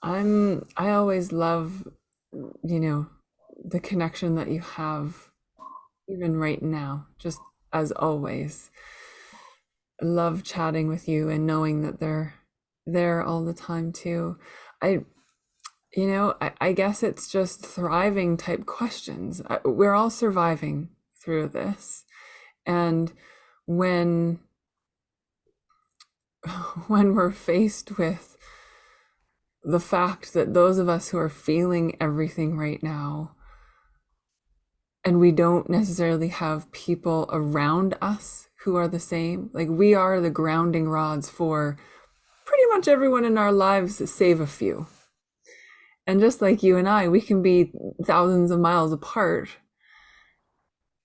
I always love, you know, the connection that you have even right now, just as always. I love chatting with you and knowing that they're there all the time too. I I guess it's just thriving type questions. We're all surviving through this. And when when we're faced with the fact that those of us who are feeling everything right now, and we don't necessarily have people around us who are the same, like we are the grounding rods for pretty much everyone in our lives, save a few. And just like you and I, we can be thousands of miles apart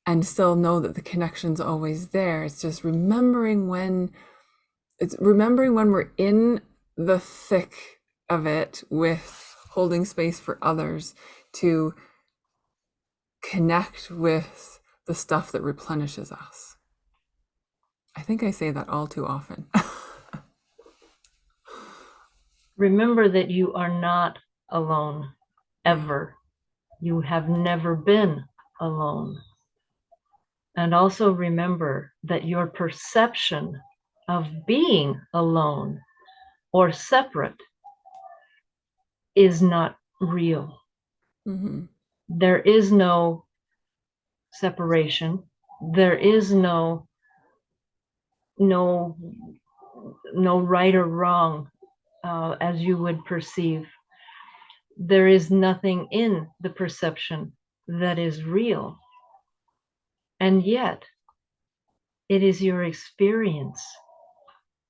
and still know that the connection's always there. It's remembering when we're in the thick of it with holding space for others to connect with the stuff that replenishes us. I think I say that all too often. Remember that you are not alone, ever. You have never been alone. And also remember that your perception of being alone or separate is not real. Mm-hmm. There is no separation. There is no no right or wrong as you would perceive. There is nothing in the perception that is real. And yet, it is your experience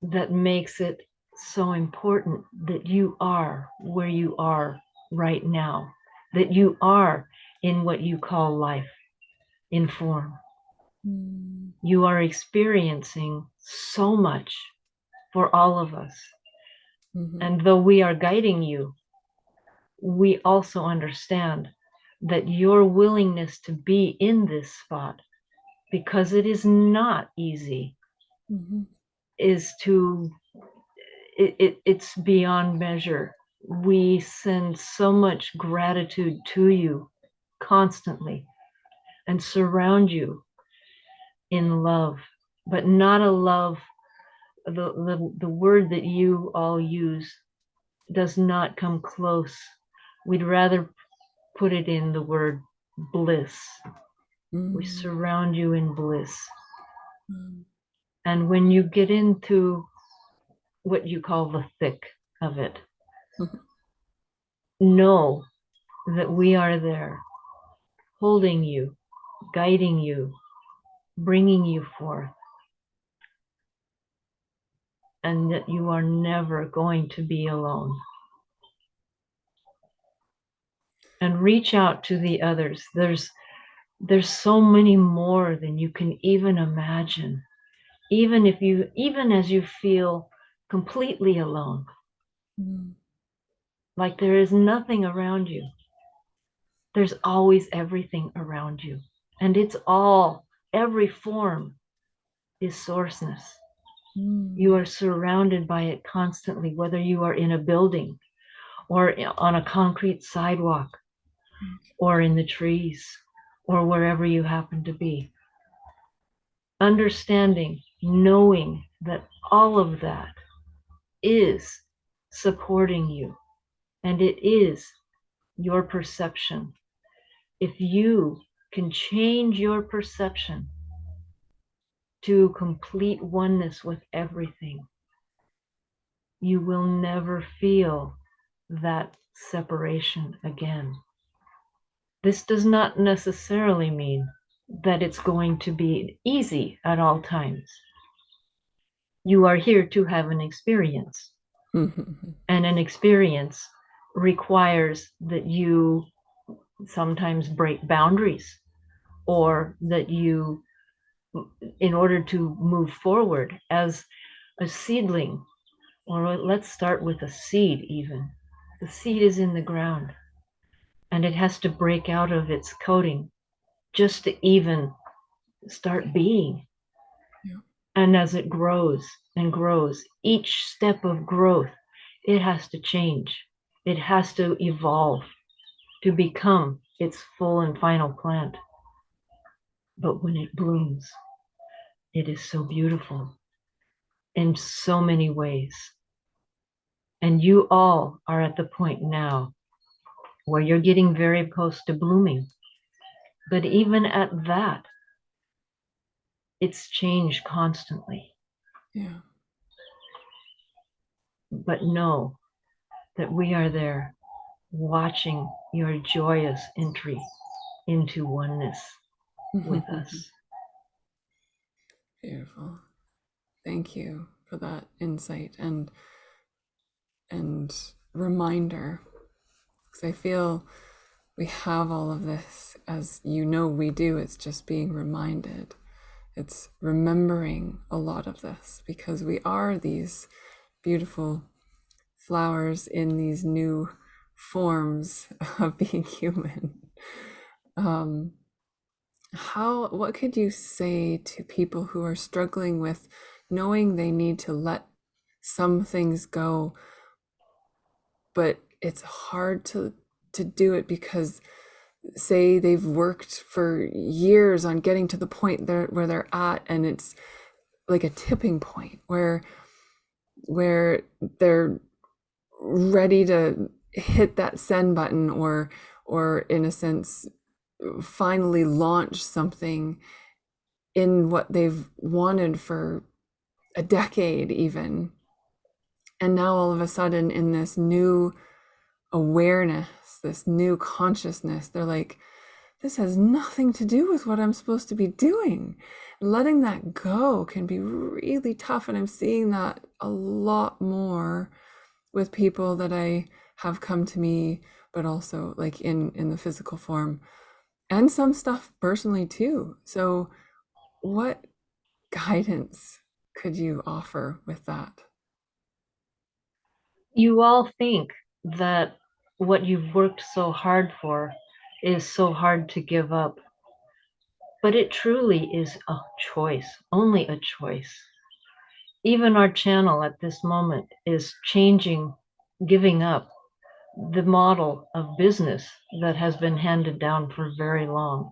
that makes it so important that you are where you are right now, that you are in what you call life in form. Mm. You are experiencing so much for all of us. Mm-hmm. And though we are guiding you, we also understand that your willingness to be in this spot, because it is not easy, Mm-hmm. is to it's beyond measure. We send so much gratitude to you constantly and surround you in love, but not a love. The word that you all use does not come close. We'd rather put it in the word bliss. We Mm-hmm. surround you in bliss. And when you get into what you call the thick of it, Mm-hmm. know that we are there, holding you, guiding you, bringing you forth, and that you are never going to be alone. And reach out to the others. There's so many more than you can even imagine. Even as you feel completely alone, Mm-hmm. like there is nothing around you, there's always everything around you. And it's all, every form is sourceness. You are surrounded by it constantly, whether you are in a building or on a concrete sidewalk or in the trees or wherever you happen to be. Understanding, knowing that all of that is supporting you, and it is your perception. If you can change your perception to complete oneness with everything, you will never feel that separation again. This does not necessarily mean that it's going to be easy at all times. You are here to have an experience, Mm-hmm. and an experience requires that you sometimes break boundaries, or that you, in order to move forward as a seedling, or let's start with a seed even. The seed is in the ground and it has to break out of its coating just to even start being. Yeah. And as it grows and grows, each step of growth, it has to change. It has to evolve to become its full and final plant. But when it blooms, it is so beautiful in so many ways. And you all are at the point now where you're getting very close to blooming. But even at that, it's changed constantly. Yeah. But know that we are there watching your joyous entry into oneness with us. Beautiful. Thank you for that insight and reminder, because I feel we have all of this, as you know we do. It's just being reminded. It's remembering a lot of this, because we are these beautiful flowers in these new forms of being human. What could you say to people who are struggling with knowing they need to let some things go, but it's hard to do it because, say, they've worked for years on getting to the point where they're at, and it's like a tipping point where they're ready to hit that send button, or in a sense finally launch something in what they've wanted for a decade even. And now all of a sudden, in this new awareness, this new consciousness, they're like, this has nothing to do with what I'm supposed to be doing. Letting that go can be really tough. And I'm seeing that a lot more with people that I have come to me, but also like in the physical form, and some stuff personally too. So what guidance could you offer with that? You all think that what you've worked so hard for is so hard to give up, but it truly is a choice, only a choice. Even our channel at this moment is changing, giving up the model of business that has been handed down for very long,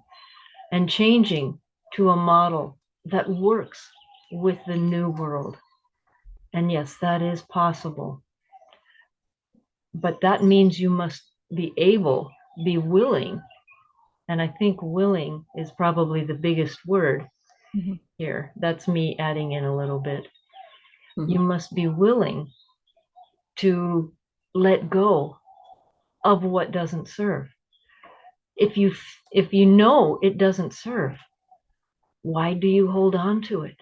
and changing to a model that works with the new world. And yes, that is possible. But that means you must be able, be willing. And I think willing is probably the biggest word Mhm. here. That's me adding in a little bit. You Mhm. must be willing to let go of what doesn't serve. If you if you know it doesn't serve, why do you hold on to it?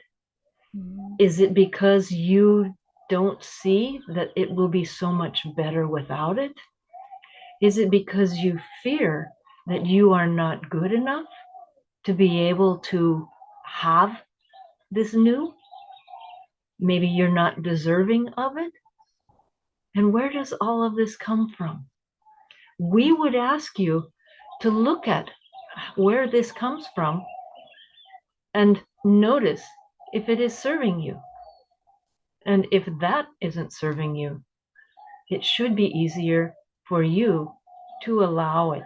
Mhm. Is it because you don't see that it will be so much better without it? Is it because you fear that you are not good enough to be able to have this new? Maybe you're not deserving of it? And where does all of this come from? We would ask you to look at where this comes from and notice if it is serving you. And if that isn't serving you, it should be easier for you to allow it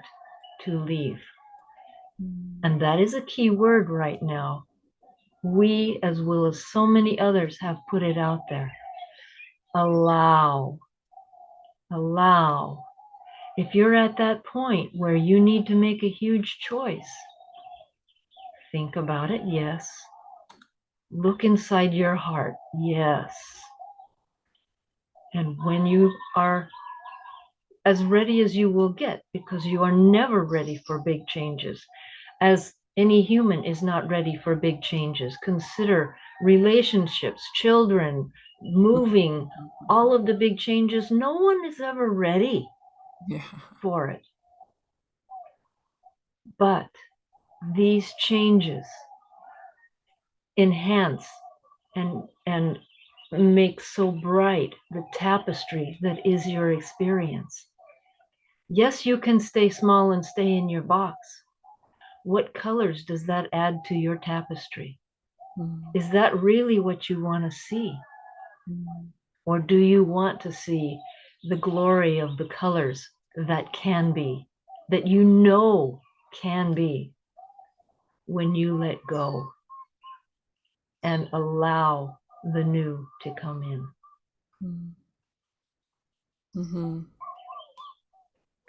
to leave. Mhm. And that is a key word right now. We, as well as so many others, have put it out there. Allow, allow. If you're at that point where you need to make a huge choice, think about it, yes. Look inside your heart, yes. And when you are as ready as you will get, because you are never ready for big changes, as any human is not ready for big changes. Consider relationships, children, moving, all of the big changes. No one is ever ready Yeah. for it. But these changes enhance and make so bright the tapestry that is your experience. Yes, you can stay small and stay in your box. What colors does that add to your tapestry? Mhm. Is that really what you want to see? Mhm. Or do you want to see the glory of the colors that can be, that you know can be, when you let go and allow the new to come in. Mm-hmm.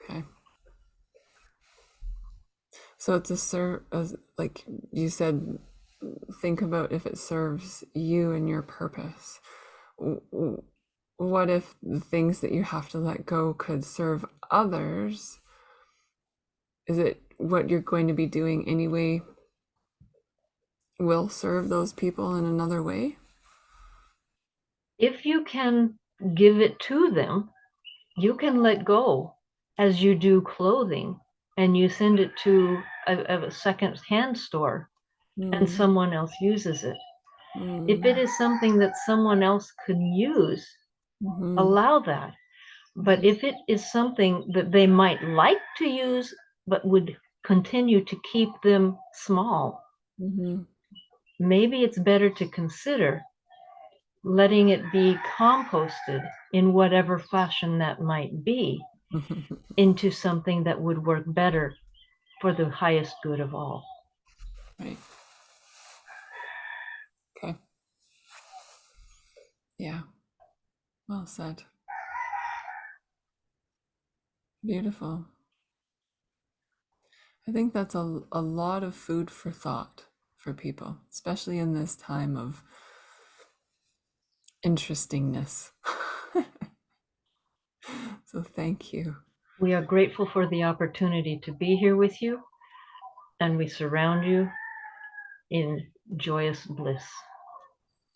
Okay. So it's like you said, think about if it serves you and your purpose. What if the things that you have to let go could serve others? Is it what you're going to be doing anyway will serve those people in another way? If you can give it to them, you can let go as you do clothing and you send it to a second-hand store and Mm, someone else uses it. If it mm, is something that someone else can use, mm-hmm, allow that. But mm-hmm, if it is something that they might like to use but would continue to keep them small, mm-hmm. maybe it's better to consider letting it be composted in whatever fashion that might be into something that would work better for the highest good of all. Right. Okay. Yeah. Well said. Beautiful. I think that's a lot of food for thought for people, especially in this time of interestingness. So thank you. We are grateful for the opportunity to be here with you, and we surround you in joyous bliss.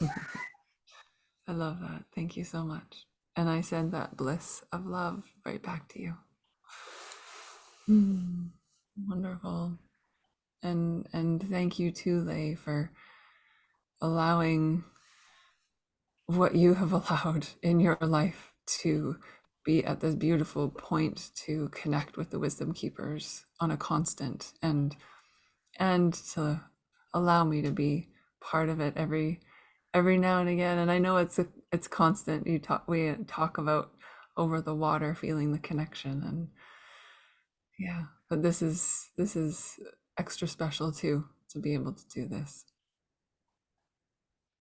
I love that. Thank you so much. And I send that bliss of love right back to you. Hmm. Wonderful. And thank you too, Lei, for allowing what you have allowed in your life to be at this beautiful point to connect with the wisdom keepers on a constant and to allow me to be part of it every now and again. And I know it's constant. We talk about over the water feeling the connection, and yeah, but this is extra special too, to be able to do this.